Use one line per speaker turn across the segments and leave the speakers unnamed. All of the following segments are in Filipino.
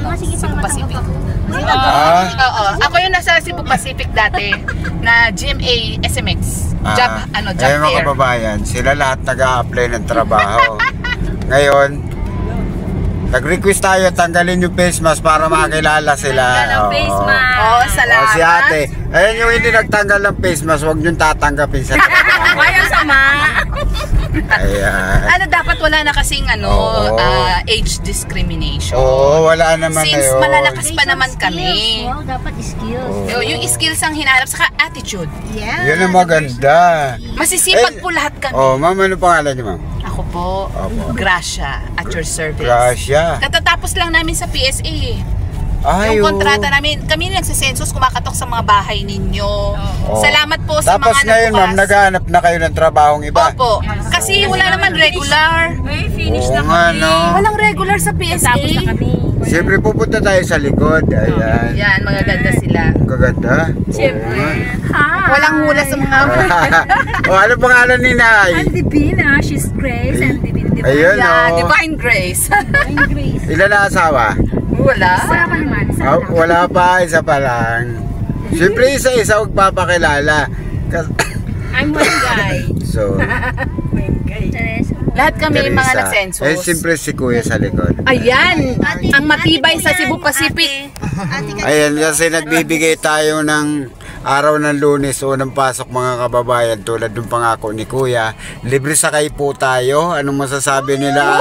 Cebu Pacific.
Oo. Ako yung nasa Cebu Pacific dati na GMA SMX. Job
Ayun
fair.
mga kababayan, sila lahat nag-a-apply ng trabaho. Ngayon, nag-request tayo tanggalin yung face mask para makilala sila.
face mask.
Oo, salamat.
Si ate, ayun yung hindi nagtanggal ng face mask, huwag niyong tatanggapin sa trabaho.
Ayaw sama.
Ayan.
Ano, dapat wala na kasing
Oo.
age discrimination.
Oo, wala naman
Since
ngayon.
malalakas pa naman kami.
Wow, dapat skills.
Yung skills ang hinahanap, saka attitude.
Yeah.
Yun ang maganda.
Masisipag po lahat kami.
Oh, ma'am, ano pangalan niyo, ma'am?
Ako po,
Opo.
Gracia, at your service.
Gracia.
Katatapos lang namin sa PSA.
Ay,
Yung
oo.
kontrata namin, kami nagsisensus, kumakatok sa mga bahay ninyo.
Oo.
Salamat po sa
Tapos
mga
ngayon, ma'am,
nagbukas.
naghahanap na kayo ng trabahong iba.
Opo, kasi wala naman regular.
May finish
Oo
na
nga,
kami.
no?
Walang regular sa PSA.
Tapos na kami.
Siyempre pupunta tayo sa likod. Ayan.
Yan, mga ganda sila.
Ang kaganda.
Siyempre. Ha?
Walang hula sa mga...
O, ano pangalan ni Nay?
Ang Divina. She's Grace. And Divina.
Ayun,
Yeah,
oh.
Divine Grace.
Divine Grace.
Ilan na asawa?
Wala.
Wala pa naman.
Wala pa, isa pa lang. Siyempre isa-isa magpapakilala.
I'm one guy.
So,
Teresa.
Lahat kami
Teresa.
mga nagsensus.
Eh, siyempre si Kuya sa likod.
Ayan, ang matibay sa Cebu Pacific.
Ayan, kasi nagbibigay tayo ng araw ng Lunes, unang pasok mga kababayan, tulad ng pangako ni Kuya. Libre sakay po tayo. Anong masasabi nila?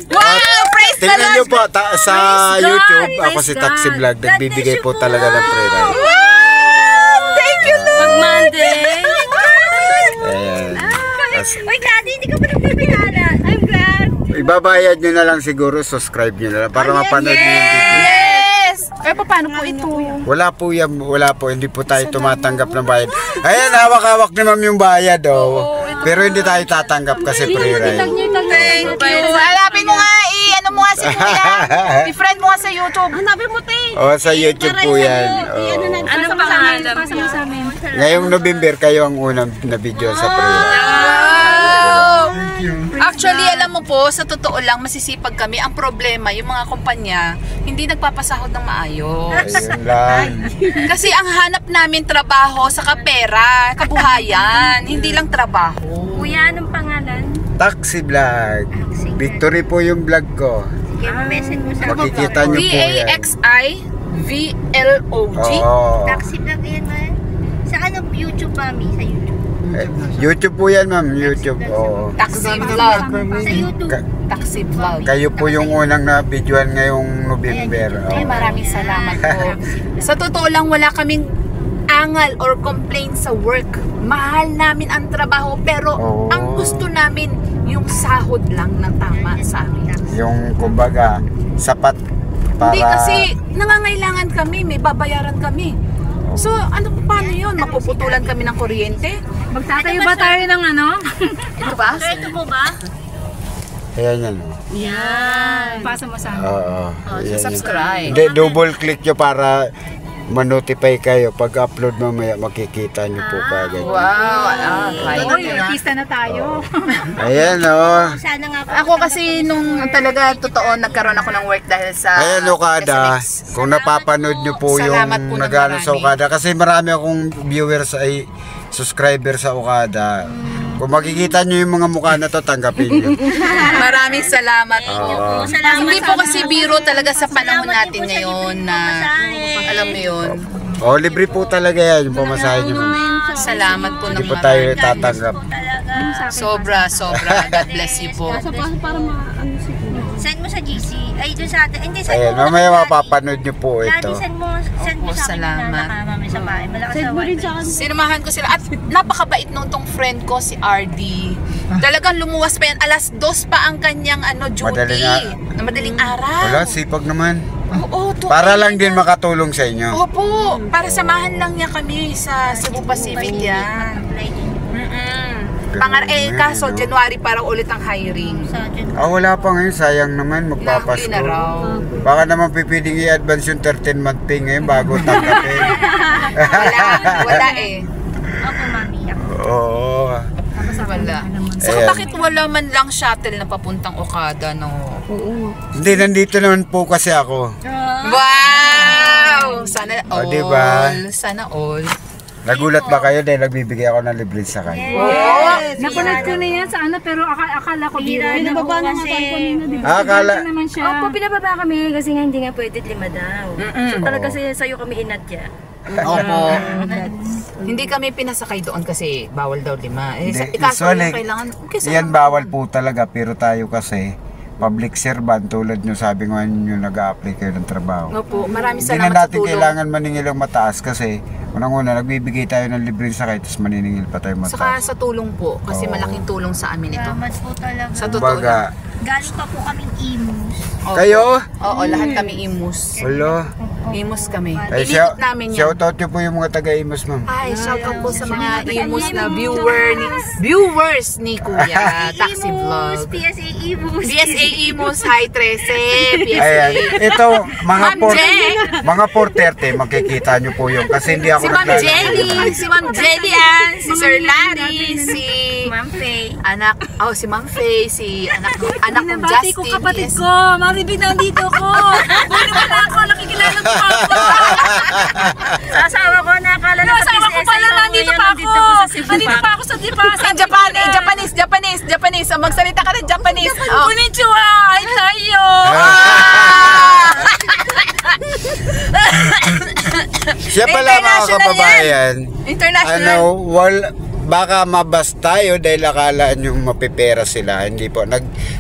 Wow! Praise the
Tingnan nyo
Lord!
po sa
Praise God!
YouTube, ako
Praise
si Taxi
God!
Vlog, nagbibigay po talaga ng free ride.
Wow! Thank you, Lord!
Pag Monday.
Ayan.
Uy, Daddy, hindi ka pa nagpipilala. I'm glad.
Ibabayad nyo na lang siguro, subscribe nyo na lang para mapanood nyo yung video.
Yes! Eh, paano po ito?
Wala po yan, wala po, hindi po tayo tumatanggap ng bayad. Ayan, hawak-hawak ni ma'am yung bayad, oh. Pero hindi tayo tatanggap kasi free ride.
Thank you. Hanapin mo nga, ano mo nga si Kuya. I-friend mo nga sa YouTube.
Hanapin mo, te.
Oh, sa YouTube po yan. Oh.
Ano pangalan? Pasa mo sa amin.
Ngayong November, kayo ang unang na video sa free ride.
Wow! Actually, alam mo po, sa totoo lang, masisipag kami. Ang problema, yung mga kumpanya, hindi nagpapasahod ng maayos.
Ayun lang.
Kasi ang hanap namin trabaho sa pera, kabuhayan, hindi lang trabaho.
Kuya, anong pangalan?
Taxi Vlog. Victory po yung vlog ko.
Sige, message mo sa
Makikita nyo po yan.
VAXIVLOG.
Oo.
Taxi vlog yan, man. Sa ano, YouTube, mami? Sa YouTube.
YouTube po yan, ma'am. YouTube. Oo.
Taxi Vlog.
Sa YouTube.
Taxi Vlog.
Kayo po yung unang na videoan ngayong November.
Ay,
Oo.
maraming salamat po. Sa totoo lang, wala kaming angal or complaint sa work. Mahal namin ang trabaho, pero
Oo.
ang gusto namin, yung sahod lang ng tama sa amin.
Yung kumbaga, sapat para...
Hindi kasi nangangailangan kami, may babayaran kami. So, ano paano yun? Mapuputulan kami ng kuryente?
Magtatayo ba tayo ng ano?
Ito ba?
Ito po ba?
Ayan yan.
Yan. Pasa mo sa amin.
Oo. Ayan yan.
Subscribe.
Hindi, double click nyo para ma-notify kayo. Pag upload mamaya, makikita nyo po kagad.
Wow!
Uy, artista na tayo.
Ayan, oh.
Sana nga po.
Ako kasi nung talaga totoo nagkaroon ako ng work dahil sa
Ayan, Okada.
SMX.
Kung napapanood nyo po yung
Salamat po ng
nagano sa
marami.
Okada. Kasi marami akong viewers ay subscriber sa Okada. Kung makikita nyo yung mga mukha na to, tanggapin nyo.
Maraming salamat po.
Salamat
Hindi po kasi biro talaga sa panahon natin ngayon na alam mo yun.
Oh, libre po talaga yan yung pamasahe nyo.
Salamat po ng
Hindi po tayo tatanggap.
Sobra. God bless you po.
Send mo sa GC. Ay, doon sa atin. Hindi, send
Ayan,
mo.
mamaya mapapanood nyo po ito.
Daddy, send mo
Opo,
sa akin
salamat.
na nakamami sa bahay. Malakas sa wifi.
Sinamahan ko sila at napakabait nung tong friend ko si RD. Talagang lumuwas pa yan. Alas 2 pa ang kanyang duty. Na madaling araw.
Wala, sipag naman.
Oo,
Para lang din makatulong sa inyo.
Opo, para samahan lang niya kami sa Cebu Pacific yan. Kaso January parang ulit ang hiring.
Wala pa ngayon, sayang naman,
Nahuli
magpapasko.
na raw.
Baka naman pipiling i-advance yung 13-month pay ngayon bago tanggapin.
Wala eh.
Opo, mami.
Oo.
Wala. Saka
Ayan.
bakit wala man lang shuttle na papuntang Okada, no?
Hindi, nandito naman po kasi ako.
Wow! Sana all.
O, diba?
Sana all.
Nagulat ba kayo dahil nagbibigay ako ng libre sakay?
Napanood ko na yan sa ano, pero akala ko biro.
Pinababa na nga tayo kanina, di ba?
Akala,
naman siya.
Opo, pinababa kami kasi nga hindi nga pwede 5 daw. So talaga sa'yo kami inatya.
Opo. Hindi kami pinasakay doon kasi bawal daw 5.
Hindi,
Kaso
usually,
kailangan... Kasi
yan bawal po talaga, pero tayo kasi public servant tulad nyo, sabi nga nyo nag-a-apply kayo ng trabaho.
Opo, marami
Hindi na
salamat sa
natin
tulong.
kailangan maningil ang mataas kasi unang-una nagbibigay tayo ng libreng sakay tapos maniningil pa tayo
Saka
mataas.
sa tulong po, kasi
Oo.
malaking tulong sa amin ito.
Salamat po talaga.
Sa totoo
Baga,
lang.
Galing pa po kaming imus.
Opo.
kayo?
Oo, lahat kami imus.
Hello?
Imus kami.
Ay,
Ilikot namin yan.
shoutout nyo po yung mga taga-Imus, ma'am.
Ay, shoutout po sa mga imus na viewers ni Kuya Taxi Vlog.
PSA imus.
PSA Imus, Hi 13, PSA.
Ayan, ito, mga
Ma'am Jen.
mga 4:30, makikita nyo po yun kasi hindi ako
Si Ma'am
naglalagay.
Jelly, si Ma'am Jelly Ann, si Sir Larry, si
Ma'am Faye.
si Ma'am Faye, si anak kong
Binabati
Justin.
ko kapatid
yes.
ko. Maribig, nandito ko. Pwede wala ako, nakikilala ko pa ako.
Sa asawa ko, nakakala na
Yung asawa ko pala, nandito pa ako. Nandito pa ako sa Dipasa.
Japanese. Magsalita ka rin Japanese. Oh.
Konnichiwa, ay tayo.
Siya pala mga
International
kababayan.
International.
Baka mabas tayo dahil akala nyo mapipera sila. Hindi po.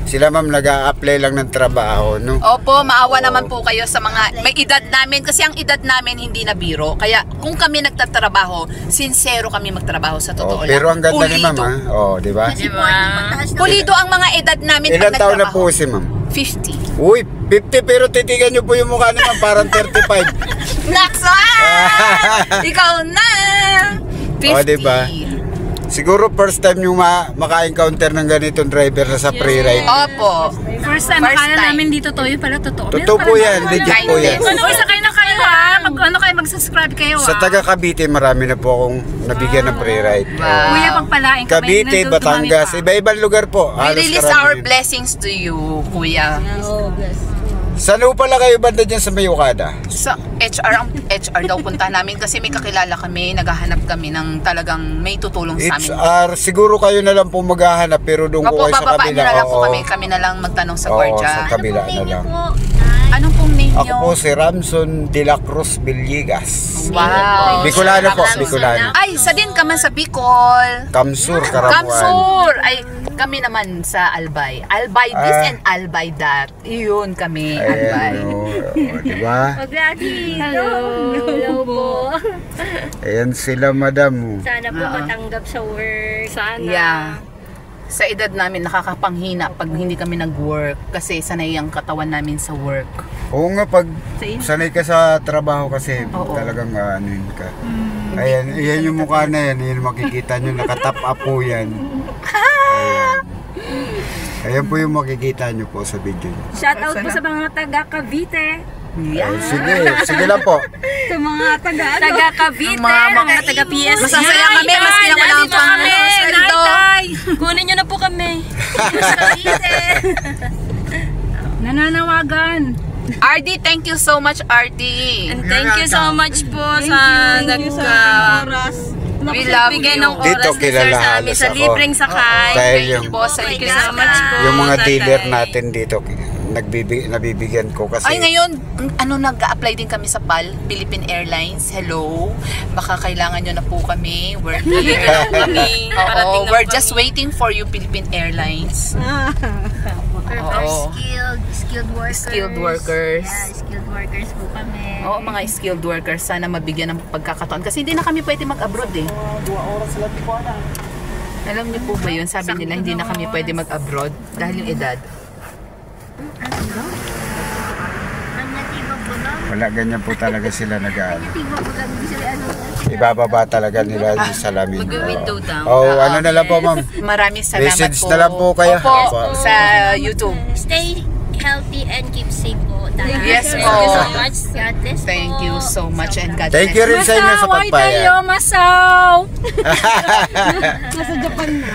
Sila ma'am nag-a-apply lang ng trabaho, no?
Opo, maawa naman po kayo sa mga may edad namin kasi ang edad namin hindi na biro. Kaya kung kami nagtatrabaho, sincero kami magtrabaho sa totoo lang.
Pero ang ganda ni ma'am,
Pulido.
ha? Oh, di ba?
Kasi po, mataas na.
Pulido ang mga edad namin
Ilan
pag
taon na
nagtrabaho.
po si ma'am?
50.
Uy, 50 pero titigan nyo po yung mukha ni ma'am, parang 35.
Nakso! Ikaw na! 50.
Oh, diba? Siguro first time yung maka-encounter ng ganitong driver na sa pre-ride.
Opo.
First time,
First
akala
time.
namin dito to. Yun pala, totoo.
Totoo po yan, legit po yan.
Ano, isa kayo na kayo ha. Mag-subscribe kayo ha.
Sa taga Cavite, marami na po akong nabigyan ng pre-ride.
Wow.
Kuya, pagpalain kami.
Cavite,
Nandun,
Batangas,
dumami pa.
iba-ibang lugar po.
We
Halos
release
karamihan.
our blessings to you, Kuya.
Saan po pala kayo banda dyan sa Mayukada?
Sa HR daw punta namin kasi may kakilala kami, naghahanap kami ng talagang may tutulong sa amin.
HR, siguro kayo na lang po maghahanap pero doon po
Opo,
kayo sa
bababa
kabila.
nyo na lang po
oo.
kami na lang magtanong sa
Oo,
gwardiya.
sa kabila na lang.
Anong pong name
Ako
nyo?
po si Ramson de la Cruz Villegas.
Wow.
Bicolano po,
Kamsur.
Bicolano.
Ay, sa din ka man sa Bicol.
Kamsur, Karamuan.
Kamsur. Ay, kami naman sa Albay. Albay this
Ah.
and Albay that. Iyon kami, Albay.
Ayan, o, diba?
Hello. Hello po.
Ayan sila, madam.
Sana po matanggap sa work. Sana.
Yeah. Sa edad namin nakakapanghina pag hindi kami nag-work kasi sanay ang katawan namin sa work.
Oo nga, pag sanay ka sa trabaho kasi
Oo.
talagang ano yun ka. Ayan, yan yung mukha na yan. Yan makikita nyo, nakatap up po yan. Ayan. Ayan po yung makikita nyo po sa video nyo.
Shout out po sa mga taga Cavite.
Yeah.
Ay, sige lang po.
Sa mga taga
Cavite,
Mga
taga PS.
masasaya kami, maski na wala ang sweldo.
Kunin nyo na po kami.
Nananawagan.
RD, thank you so much, RD.
And thank you so much po sa
We love
bigay
you.
ng
Dito
oras ni sir
kilala
sa amin
halos
sa
ako.
libreng sakay.
Dahil
Thank
yung,
you po sa
Thank you so much po.
yung mga
tatay.
dealer natin dito, nabibigyan ko kasi.
Ay, ngayon, nag-a-apply din kami sa PAL, Philippine Airlines. Hello. Baka kailangan nyo na po kami. We're Oo, we're just waiting for you, Philippine Airlines. Oo.
Skilled workers.
Skilled workers.
Yeah, skilled workers po kami.
Oo, mga skilled workers, sana mabigyan ng pagkakataon. Kasi hindi na kami pwede mag-abroad eh. Alam niyo po ba yun? Sabi nila, hindi na kami pwede mag-abroad dahil yung edad.
Ang natibag po lang.
Wala, ganyan po talaga sila nag-ano.
Natibag po lang. Hindi sila ano.
Ibababa talaga nila yung salamin.
Mag-window down.
Oh, ano na lang po, ma'am.
Maraming salamat
Message
po.
na lang po kayo.
Opo,
Opo.
sa YouTube.
Stay healthy and keep safe po.
Yes
Thank
po.
you so much. God bless po.
Thank you so much and God
Thank you
bless.
rin sa inyo sa
Masaw, ay tayo,
pagpayag.
masaw. Nasa Japan na.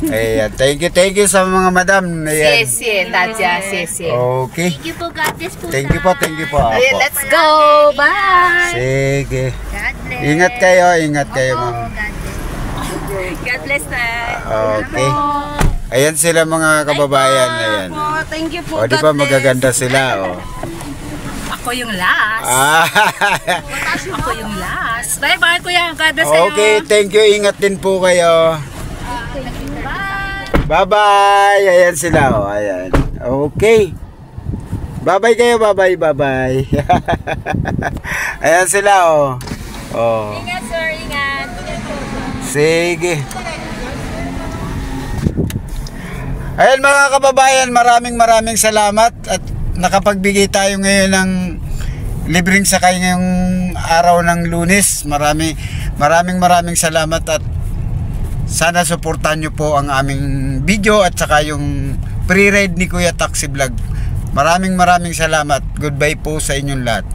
Ayan, thank you sa mga madam. Ayan.
Sesi, Tatya, sesi.
Okay.
Thank you po, God bless po.
Thank you po.
Ayan,
Apo.
let's go. Bye.
Sige.
God bless.
Ingat kayo, ma'am.
God bless.
God bless na.
Okay. Ayan sila mga kababayan. Ayan.
Oh, thank you po.
O, di ba magaganda sila, o.
Ako yung last.
Ah,
Ako yung last. Bye-bye, kuya. God bless sa'yo.
okay, thank you. Ingat din po kayo. Bye-bye. Ayan sila, o. Ayan. Okay. Bye-bye kayo, bye-bye. Ayan sila, o. Oh.
Ingat, sir. Ingat.
Sige. Ayan mga kababayan, maraming salamat at nakapagbigay tayo ngayon ng libreng sakay ngayong araw ng Lunes. Maraming salamat at sana suportahan nyo po ang aming video at saka yung pre-ride ni Kuya Taxi Vlog. Maraming salamat. Goodbye po sa inyong lahat.